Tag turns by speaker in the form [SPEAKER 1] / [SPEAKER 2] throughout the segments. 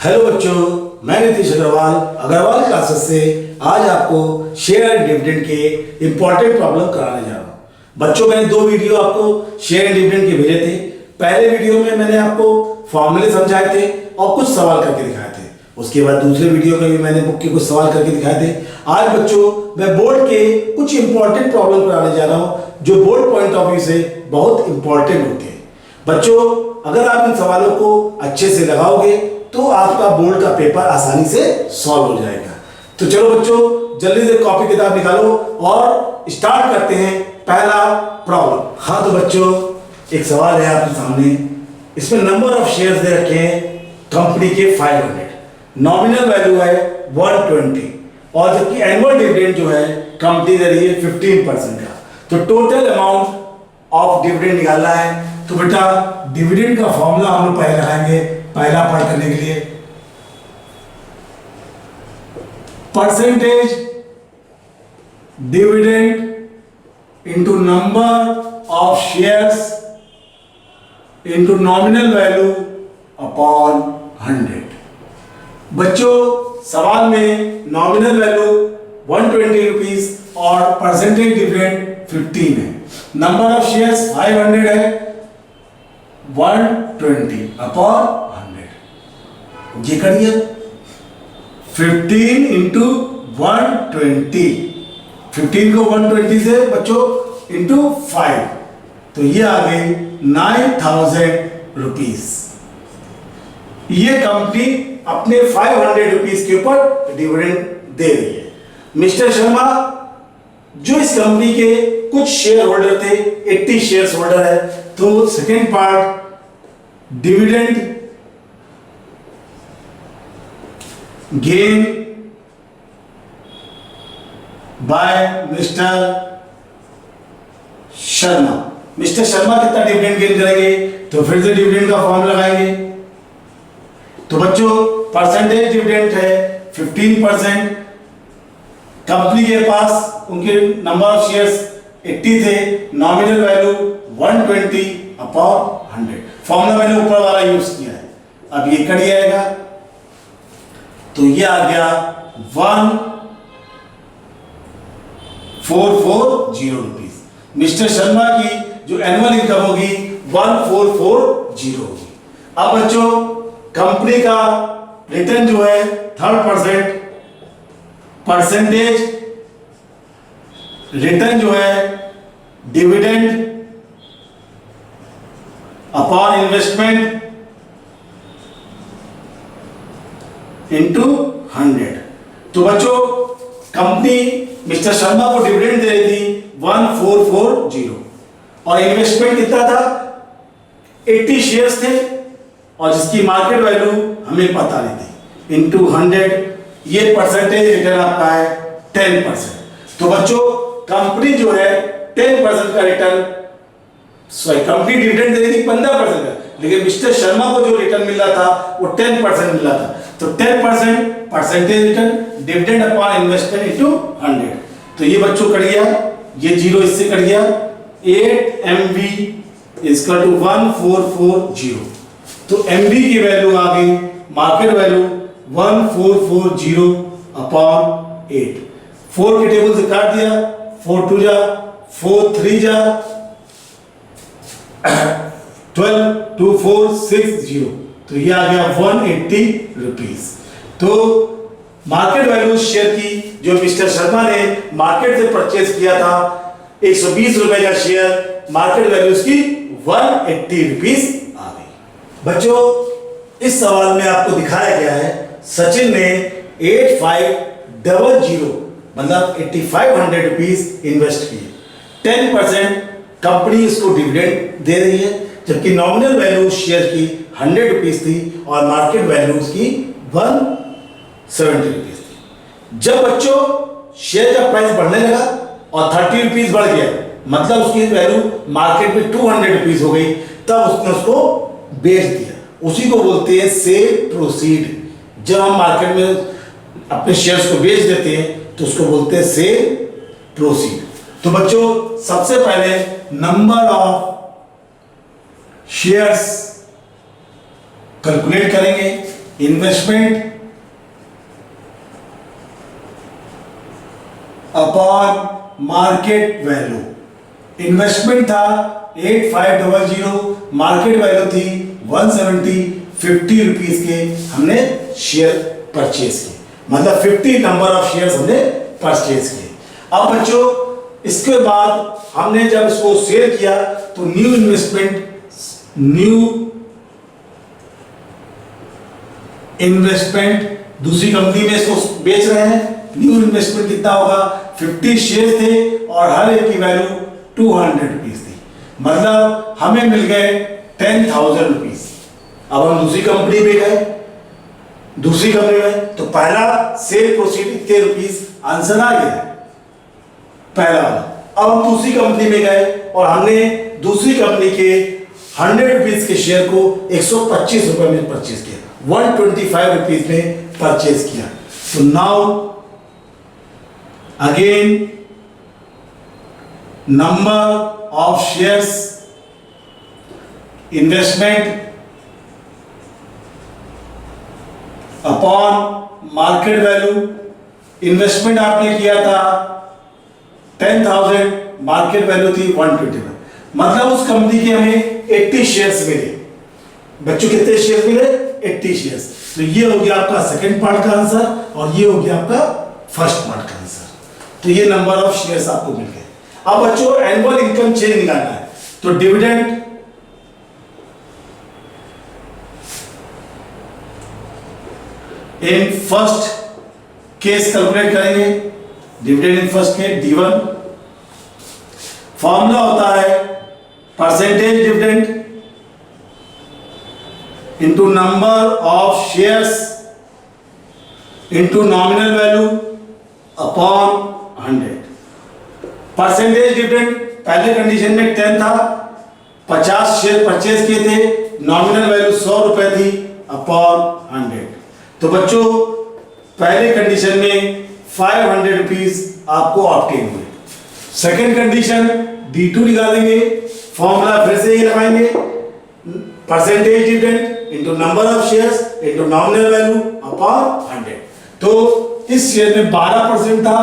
[SPEAKER 1] Hello बच्चों, मैं Nitish Agarwal Agarwal classes से आज आपको शेयर एंड डिविडेंड के इंपॉर्टेंट प्रॉब्लम कराने जा रहा हूँ। बच्चों, मैंने दो वीडियो आपको शेयर एंड डिविडेंड के भेजे थे। पहले वीडियो में मैंने आपको फॉर्मूले समझाए थे और कुछ सवाल करके दिखाए थे। उसके बाद दूसरे वीडियो में भी मैंने बुक के कुछ सवाल करके दिखाए थे। आज बच्चों मैं बोर्ड के कुछ इंपॉर्टेंट प्रॉब्लम कराने जा रहा हूँ जो बोर्ड पॉइंट ऑफ व्यू से बहुत इंपॉर्टेंट होते हैं। बच्चों, अगर आप इन सवालों को अच्छे से लगाओगे तो आपका बोर्ड का पेपर आसानी से सॉल्व हो जाएगा। तो चलो बच्चों, जल्दी से कॉपी किताब निकालो और स्टार्ट करते हैं पहला प्रॉब्लम। हाँ तो बच्चों, एक सवाल है आपके सामने। इसमें नंबर ऑफ शेयर्स दे रखे हैं कंपनी के 500, नॉमिनल वैल्यू है 120 और जबकि एनुअल डिविडेंड जो है कंपनी दे रही है 15% का। तो टोटल अमाउंट ऑफ डिविडेंड निकालना है। तो बेटा डिविडेंड का फॉर्मूला हम लोग पहले लगाएंगे पहला पार्ट करने के लिए। Percentage dividend into number of shares into nominal value upon 100। बच्चों, सवाल में नॉमिनल वैल्यू 120 रुपीज और परसेंटेज डिविडेंड 15 है। नंबर ऑफ शेयर्स 500 है, 120 अपॉन 100। ये करिए 15 इंटू 120, 15 को 120 से बच्चों इंटू 5, तो ये आ गई 9000 रुपीज। ये कंपनी अपने 500 रुपीज के ऊपर डिविडेंड दे रही है। मिस्टर शर्मा जो इस कंपनी के कुछ शेयर होल्डर थे, 80 शेयर होल्डर है, तो second part dividend gain by mister Sharma. Mister Sharma कितना डिविडेंड गेन करेंगे, तो फिर से डिविडेंड का फॉर्मूला लगाएंगे। तो बच्चों परसेंटेज डिविडेंड है 15%। कंपनी के पास उनके नंबर ऑफ शेयर्स 80 थे, नॉमिनल वैल्यू 120 अपॉन 100। फॉर्मूला मैंने ऊपर वाला यूज किया है। अब ये कट जाएगा तो ये आ गया 1440 रुपीज। मिस्टर शर्मा की जो एनुअल इनकम होगी 1440 होगी। अब बच्चों कंपनी का रिटर्न जो है 3% परसेंटेज रिटर्न जो है डिविडेंड अपॉन इन्वेस्टमेंट इनटू 100। तो बच्चों कंपनी मिस्टर शर्मा को डिविडेंड दे रही थी 1440 और इन्वेस्टमेंट कितना था, 80 शेयर्स थे और जिसकी मार्केट वैल्यू हमें पता नहीं थी, इनटू 100। ये परसेंटेज रिटर्न आपका है 10%। तो बच्चों कंपनी जो है 10% का रिटर्न, कंपनी डिविडेंड दे रही थी 15% का, लेकिन मिस्टर शर्मा को जो रिटर्न मिल रहा था वो 10% मिल रहा था। तो 10% percentage return dividend upon investment into 100। तो ये बच्चों कट गया, ये जीरो इससे कट गया। 8 MV इक्वल टू 1440। तो MV की वैल्यू आ गई, मार्केट वैल्यू 1440 अपॉन 8। 4 के टेबल से काट दिया, 4 2 जा, 4 3 जा, 12 2 4 6 0। तो ये आ गया 180 रुपीज। तो मार्केट वैल्यू शेयर की जो मिस्टर शर्मा ने मार्केट से परचेज किया था 120 रुपए का शेयर, मार्केट वैल्यू उसकी 180 रुपीज आ गई। बच्चों इस सवाल में आपको दिखाया गया है सचिन ने 8500 मतलब 8500 रुपीज इन्वेस्ट किए। 10% कंपनी इसको डिविडेंड दे रही है, जबकि नॉमिनल वैल्यू शेयर की 100 रुपीज थी और मार्केट वैल्यू उसकी 170 रुपीज थी। जब बच्चों शेयर का प्राइस बढ़ने लगा और 30 रुपीज बढ़ गया, मतलब उसकी वैल्यू मार्केट में 200 रुपीज हो गई, तब उसने उसको बेच दिया। उसी को बोलते हैं सेल प्रोसीड। जब हम मार्केट में अपने शेयर्स को बेच देते हैं तो उसको बोलते हैं सेल प्रोसीड। तो बच्चों सबसे पहले नंबर ऑफ शेयर्स कैलकुलेट करेंगे। Investment upon market value. Investment था 8500, मार्केट वैल्यू थी 170, 50 रुपीज के हमने शेयर परचेज किए, मतलब 50 नंबर ऑफ शेयर्स हमने परचेज किए। अब बच्चों इसके बाद हमने जब इसको सेल किया तो न्यू इन्वेस्टमेंट दूसरी कंपनी में इसको बेच रहे हैं। न्यू इन्वेस्टमेंट कितना होगा, 50 शेयर थे और हर एक की वैल्यू 200 रुपीज थी, मतलब हमें मिल गए 10,000 रुपीज। अब हम दूसरी कंपनी में गए, दूसरी कंपनी में तो पहला सेल प्रोसीड इतने रुपीज आंसर आ गया पहला वाला। अब हम दूसरी कंपनी में गए और हमने दूसरी कंपनी के 100 रुपीज के शेयर को 125 रुपए में परचेज किया, 125 रुपीज में परचेज किया। तो now again number of shares, investment upon market value. Investment आपने किया था 10,000, मार्केट वैल्यू थी 121, मतलब उस कंपनी के हमें 80 शेयर्स मिले। बच्चों कितने शेयर्स मिले, 80 शेयर्स। तो ये हो गया आपका सेकंड पार्ट का आंसर और ये हो गया आपका फर्स्ट पार्ट का आंसर। तो ये नंबर ऑफ शेयर्स आपको मिल गए। अब बच्चों एनुअल इनकम चेंज निकालना है, तो dividend in first case calculate करेंगे। Dividend in first case D1, formula होता है percentage dividend into number of shares into nominal value upon 100। Percentage dividend पहले कंडीशन में 10 था, 50 शेयर परचेज किए थे, नॉमिनल वैल्यू 100 रुपए थी अपॉन 100। तो बच्चों पहले कंडीशन में 500 रुपीज आपको ऑब्टेन हुए। सेकेंड कंडीशन D2 निकालेंगे, फॉर्मूला फिर से ये लगाएंगे, percentage dividend into number of shares into nominal value upon 100। तो इस शेयर में 12% था,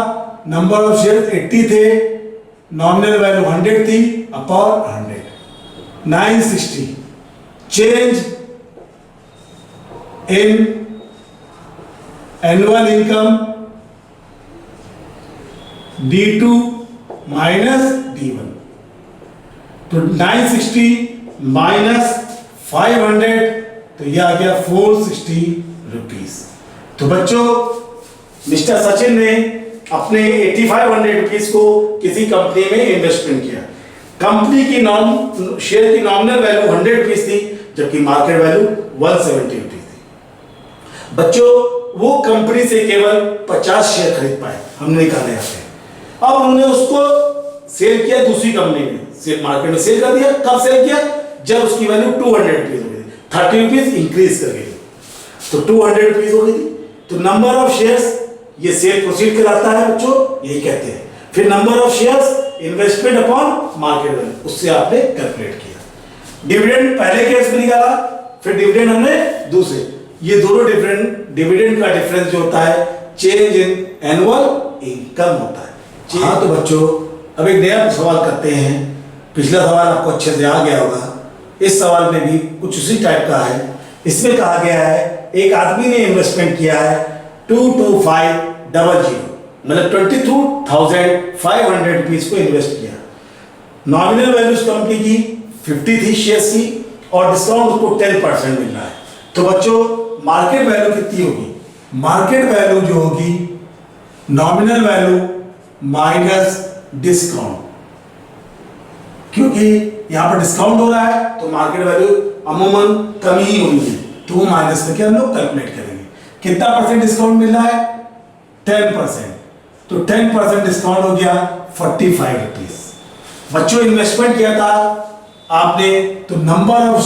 [SPEAKER 1] नंबर ऑफ शेयर्स 80 थे, नॉमिनल वैल्यू 100 थी upon 100, 960। Change in annual income D2 minus D1, तो 960 माइनस 500, तो यह आ गया 460 रुपीज। तो बच्चों मिस्टर सचिन ने अपने 8500 रुपीज को किसी कंपनी में इन्वेस्टमेंट किया। कंपनी की शेयर की नॉमिनल वैल्यू 100 रुपीज थी, जबकि मार्केट वैल्यू 170 रुपीज थी। बच्चों वो कंपनी से केवल 50 शेयर खरीद पाए, हमने निकाले यहाँ पे। अब उन्होंने उसको सेल किया दूसरी कंपनी में, सेल मार्केट में सेल कर दिया। कब सेल किया, जब उसकी वैल्यू 200 रुपीज हो गई थी, 30 रुपीज इंक्रीज कर गई, तो 200 रुपीज हो गई थी। तो नंबर ऑफ शेयर्स ये सेल प्रोसीड कराता है बच्चों, यही कहते हैं। फिर number of shares investment upon market value, उससे आपने कैलकुलेट किया। डिविडेंड पहले केस में निकाला, फिर डिविडेंड हमने दूसरे। ये दोनों डिविडेंड का डिफरेंस जो होता है चेंज इन एनुअल इनकम होता है। हाँ तो बच्चों अब एक नया सवाल करते हैं। पिछला सवाल आपको अच्छे से आ गया होगा, इस सवाल में भी कुछ उसी टाइप का है। इसमें कहा गया है एक आदमी ने इन्वेस्टमेंट किया है 22500, मतलब 22,500 रुपीज को इन्वेस्ट किया। नॉमिनल वैल्यू उस कंपनी की 50 थी शेयर्स की और डिस्काउंट उसको 10% मिल रहा है। तो बच्चों मार्केट वैल्यू कितनी होगी, मार्केट वैल्यू जो होगी नॉमिनल वैल्यू माइनस डिस्काउंट, क्योंकि यहां पर डिस्काउंट हो रहा है तो मार्केट वैल्यू अमूमन कम ही होनी है, तो माइनस करके हम लोग कैलकुलेट करेंगे। कितना परसेंट डिस्काउंट मिल रहा है, 10%, तो 10% डिस्काउंट हो गया 45 रुपीज। बच्चों इन्वेस्टमेंट किया था आपने, तो नंबर ऑफ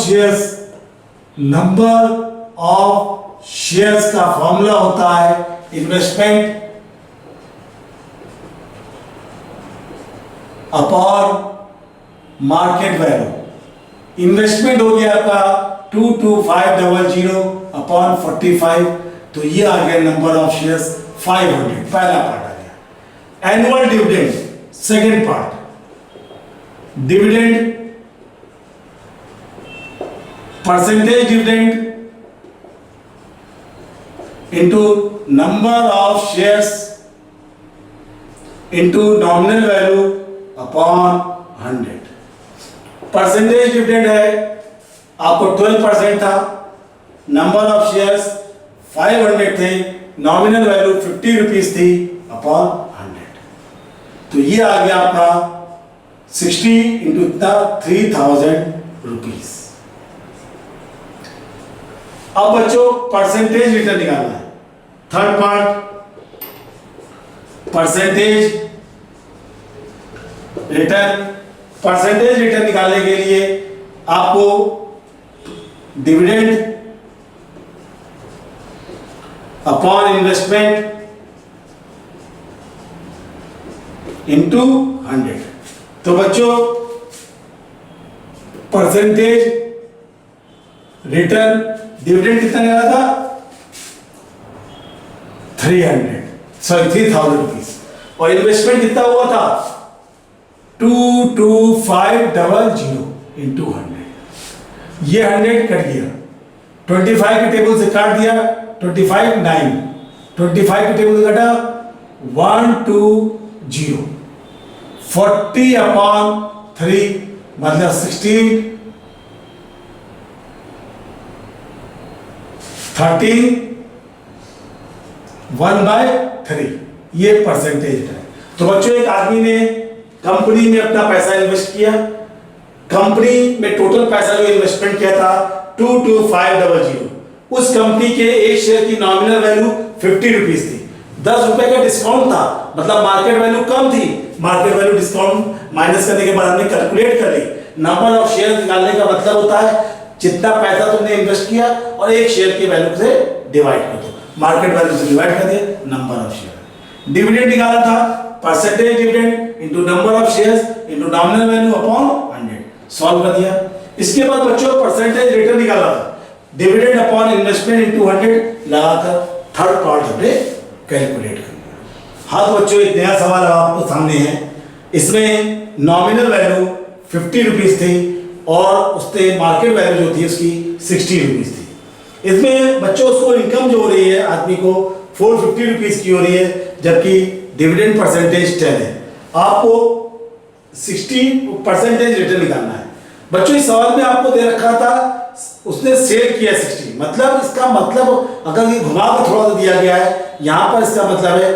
[SPEAKER 1] शेयर्स का फॉर्मूला होता है investment upon market value. Investment हो गया आपका 22500, अपॉन 45, तो ये आ गया नंबर ऑफ शेयर्स 500, पहला पार्ट आ गया। Annual dividend second part, dividend percentage dividend into number of shares into nominal value upon 100। Percentage dividend है, आपको 12% था, नंबर ऑफ शेयर्स 500 थे, नॉमिनल वैल्यू 50 रुपीज थी अपॉन 100, तो ये आ गया आपका 60 इंटू 3000 रुपीज। अब बच्चों परसेंटेज रिटर्न निकालना है। Third part, percentage return. Percentage return निकालने के लिए आपको डिविडेंड अपॉन इन्वेस्टमेंट इनटू 100। तो बच्चों परसेंटेज रिटर्न डिविडेंड कितना निकाला था 3000 रुपीज, और इन्वेस्टमेंट कितना हुआ था 22500 इंटू 100। ये 100 कट गया, 25 के टेबल से काट दिया, 25 9, 25 के टेबल से कटा 120, 40 अपॉन 3 मतलब 16, 13 1/3, ये परसेंटेज है। तो बच्चों एक आदमी ने कंपनी में अपना पैसा इन्वेस्ट किया, कंपनी में टोटल पैसा जो इन्वेस्टमेंट किया था 22500, उस कंपनी के एक शेयर की नॉमिनल वैल्यू 50 रुपीज थी, 10 रुपए का डिस्काउंट था, मतलब मार्केट वैल्यू कम थी, मार्केट वैल्यू डिस्काउंट माइनस करने के बाद हमने कैलकुलेट कर ली। नंबर ऑफ शेयर निकालने का मतलब होता है जितना पैसा तुमने इन्वेस्ट किया और एक शेयर की वैल्यू से डिवाइड कर दो, मार्केट वैल्यू से डिवाइड कर दिया, नंबर ऑफ शेयर। डिविडेंड निकाला था percentage dividend into number of shares into nominal value upon 100, solve कर दिया। इसके बाद बच्चों परसेंटेज रिटर्न निकाला था, डिविडेंड अपॉन इन्वेस्टमेंट इनटू 100 लगाकर थर्ड पार्ट हमने कैलकुलेट कर दिया। हाँ तो बच्चों एक नया सवाल आपको सामने है, इसमें नॉमिनल वैल्यू 50 रुपीज थी और उससे मार्केट वैल्यू जो थी उसकी 60 रुपीज थी। इसमें बच्चों उसको इनकम जो हो रही है आदमी को 450 रुपीज की हो रही है, जबकि डिविडेंड परसेंटेज 10 है। आपको 60% रिटर्न निकालना है। बच्चों इस सवाल में आपको दे रखा था उसने सेल किया 60, मतलब इसका मतलब अगर ये घुमा कर थोड़ा सा दिया गया है, यहाँ पर इसका मतलब है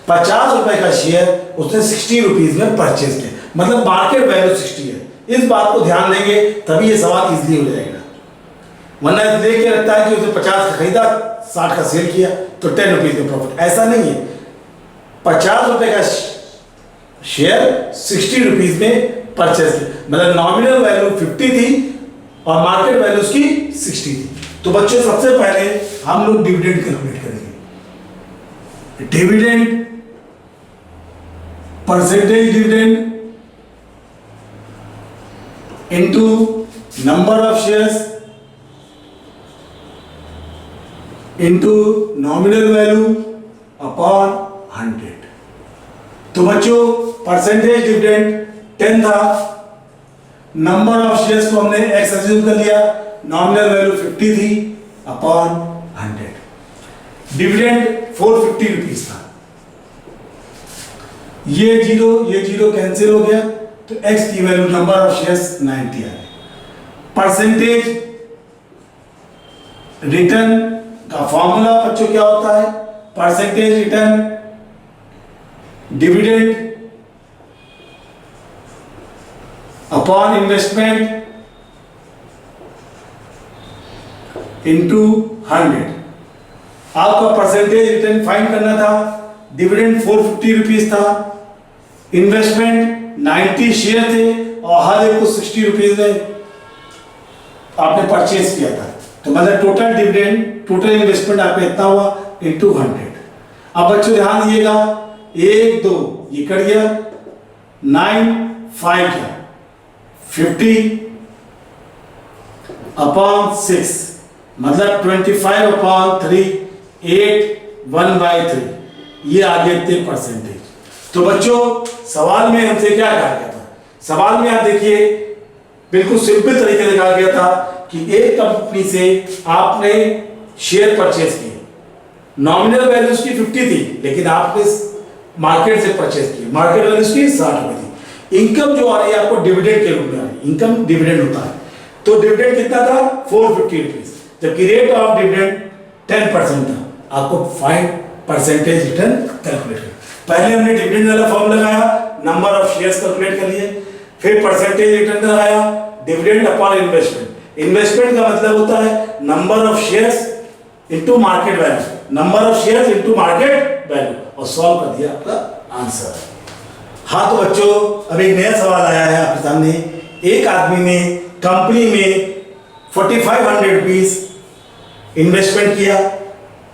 [SPEAKER 1] 50 रुपए का शेयर उसने 60 रुपीज में परचेज किया, मतलब मार्केट वैल्यू 60 है। इस बात को ध्यान देंगे तभी ये सवाल इजीली हो जाएगा, वरना देख के लगता है कि उसने 50 का खरीदा 60 का सेल किया तो 10 रुपीज में प्रॉफिट, ऐसा नहीं है। 50 रुपए का शेयर 60 रुपीज में परचेज किया, मतलब नॉमिनल वैल्यू 50 थी और मार्केट वैल्यू उसकी 60 थी। तो बच्चों सबसे पहले हम लोग डिविडेंड कैलकुलेट करेंगे। Dividend percentage dividend into number of shares into nominal value upon 100। तो बच्चों परसेंटेज डिविडेंड 10 था, नंबर ऑफ शेयर्स को हमने x अज्यूम कर लिया, नॉमिनल वैल्यू 50 थी अपॉन 100। डिविडेंड 450 रुपीज था, ये जीरो कैंसिल हो गया, तो x की वैल्यू नंबर ऑफ शेयर्स 90 आ गई। परसेंटेज रिटर्न का फॉर्मूला बच्चों क्या होता है, percentage return dividend upon investment into 100। आपका परसेंटेज रिटर्न फाइंड करना था, डिविडेंड 450 रुपीज था, इन्वेस्टमेंट 90 शेयर थे और हर एक को 60 रुपीज में आपने परचेज किया था, तो मतलब टोटल डिविडेंड टोटल इन्वेस्टमेंट आपका इतना हुआ इनटू 100। अब बच्चों ध्यान दीजिएगा, 1 2 ये कट गया, 9 5 क्या 50 अपॉन 6, मतलब 25/3 8 1/3 ये आ गया इतने परसेंटेज। तो बच्चों सवाल में हमसे क्या कहा गया था? सवाल में आप देखिए बिल्कुल सिंपल तरीके से कहा गया था कि एक कंपनी से आपने शेयर परचेज किए, नॉमिनल वैल्यू उसकी 50 थी लेकिन आपने मार्केट से परचेज किए, मार्केट वैल्यू उसकी 60 रुपए थी। इनकम जो आ रही है आपको डिविडेंड के रूप में आ रही है, इनकम डिविडेंड होता है। तो डिविडेंड कितना था? 450 रुपीज, जबकि रेट ऑफ डिविडेंड 10% था। आपको 5% रिटर्न कैलकुलेट कर, पहले हमने डिविडेंड वाला फॉर्म लगाया, नंबर ऑफ शेयर्स कैलकुलेट कर लिए, फिर परसेंटेज रिटर्न लगाया, डिविडेंड अपॉन इन्वेस्टमेंट। इन्वेस्टमेंट का मतलब होता है number of shares into market value, number of shares into market value, और सॉल्व कर दिया आपका आंसर। हाँ तो बच्चों अब एक नया सवाल आया है आपके सामने। एक आदमी ने कंपनी में 4500 रुपीज इन्वेस्टमेंट किया,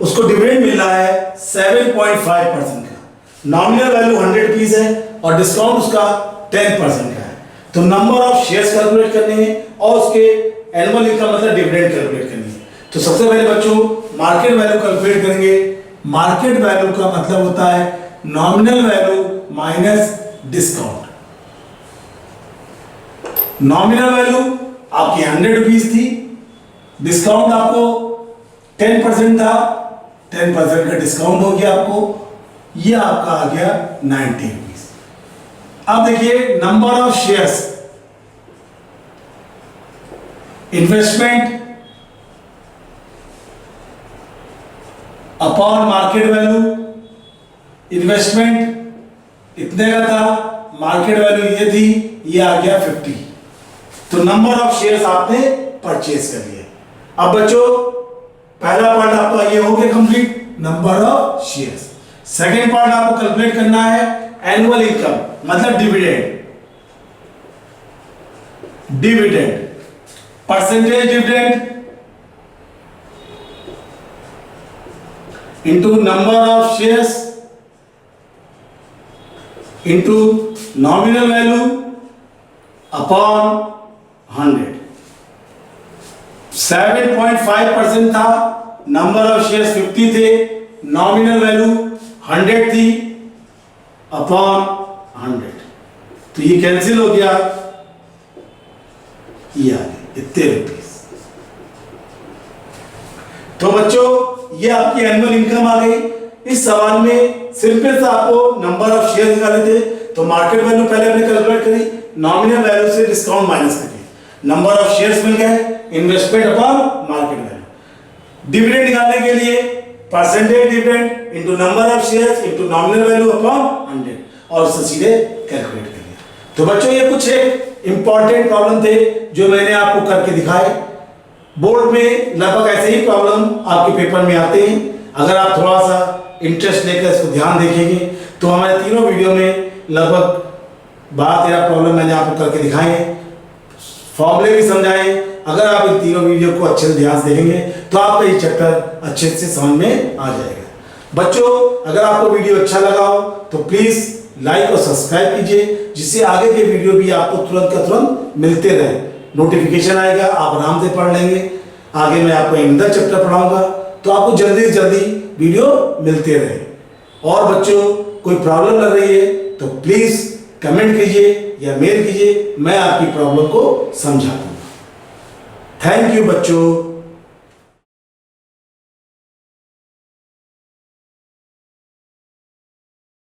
[SPEAKER 1] उसको डिविडेंड मिल रहा है 7.5% का, नॉमिनल वैल्यू 100 रुपीज है और डिस्काउंट उसका 10% का है। तो नंबर ऑफ शेयर्स कैलकुलेट करने हैं और उसके एनुअल इनकम मतलब डिविडेंड कैलकुलेट करनी है। तो सबसे पहले बच्चों मार्केट वैल्यू कैलकुलेट करेंगे। मार्केट वैल्यू का मतलब होता है nominal value minus discount. Nominal value आपकी 100 रुपीज थी, डिस्काउंट आपको 10% था, 10% का डिस्काउंट हो गया आपको, ये आपका आ गया 90 रुपीज। अब देखिए number of shares, investment upon market value, investment इतने का था, मार्केट वैल्यू ये थी, ये आ गया 50। तो नंबर ऑफ शेयर्स आपने परचेज कर लिए। अब बच्चों पहला पार्ट आपका ये हो गया complete, number of shares. Second part आपको कैलकुलेट करना है एनुअल इनकम मतलब dividend. Dividend percentage dividend into number of shares into nominal value upon 100। 7.5% था, नंबर ऑफ शेयर्स 50 थे, नॉमिनल वैल्यू 100 थी अपॉन 100। तो ये कैंसिल हो गया, ये आ गया इतने रुपीज। तो बच्चों ये आपकी एनुअल इनकम आ गई। इस सवाल में सिंपल सा आपको नंबर ऑफ शेयर निकाले थे, तो मार्केट वैल्यू पहले हमने कैलकुलेट करी, नॉमिनल वैल्यू से डिस्काउंट माइनस करिए, नंबर ऑफ शेयर्स मिल गए, investment upon market value. Dividend निकालने के लिए percentage dividend into number of shares into nominal value upon 100 और उससे सीधे कैलकुलेट कर लिया। तो बच्चों ये कुछ इंपॉर्टेंट प्रॉब्लम थे जो मैंने आपको करके दिखाए। बोर्ड में लगभग ऐसे ही प्रॉब्लम आपके पेपर में आते हैं। अगर आप थोड़ा सा इंटरेस्ट लेकर इसको ध्यान देखेंगे तो हमारे तीनों वीडियो में लगभग 12-13 प्रॉब्लम मैंने आपको करके दिखाए हैं, फॉर्मूले भी समझाए। अगर आप इन तीनों वीडियो को अच्छे से ध्यान से देखेंगे तो आपका ये चैप्टर अच्छे से समझ में आ जाएगा। बच्चों अगर आपको वीडियो अच्छा लगा हो तो प्लीज़ लाइक और सब्सक्राइब कीजिए, जिससे आगे के वीडियो भी आपको तुरंत का तुरंत मिलते रहे। नोटिफिकेशन आएगा, आप आराम से पढ़ लेंगे। आगे मैं आपको अंदर चैप्टर पढ़ाऊंगा तो आपको जल्दी से जल्दी वीडियो मिलते रहे। और बच्चों कोई प्रॉब्लम लग रही है तो प्लीज़ कमेंट कीजिए या मेल कीजिए, मैं आपकी प्रॉब्लम को समझा दूंगा। थैंक यू बच्चों।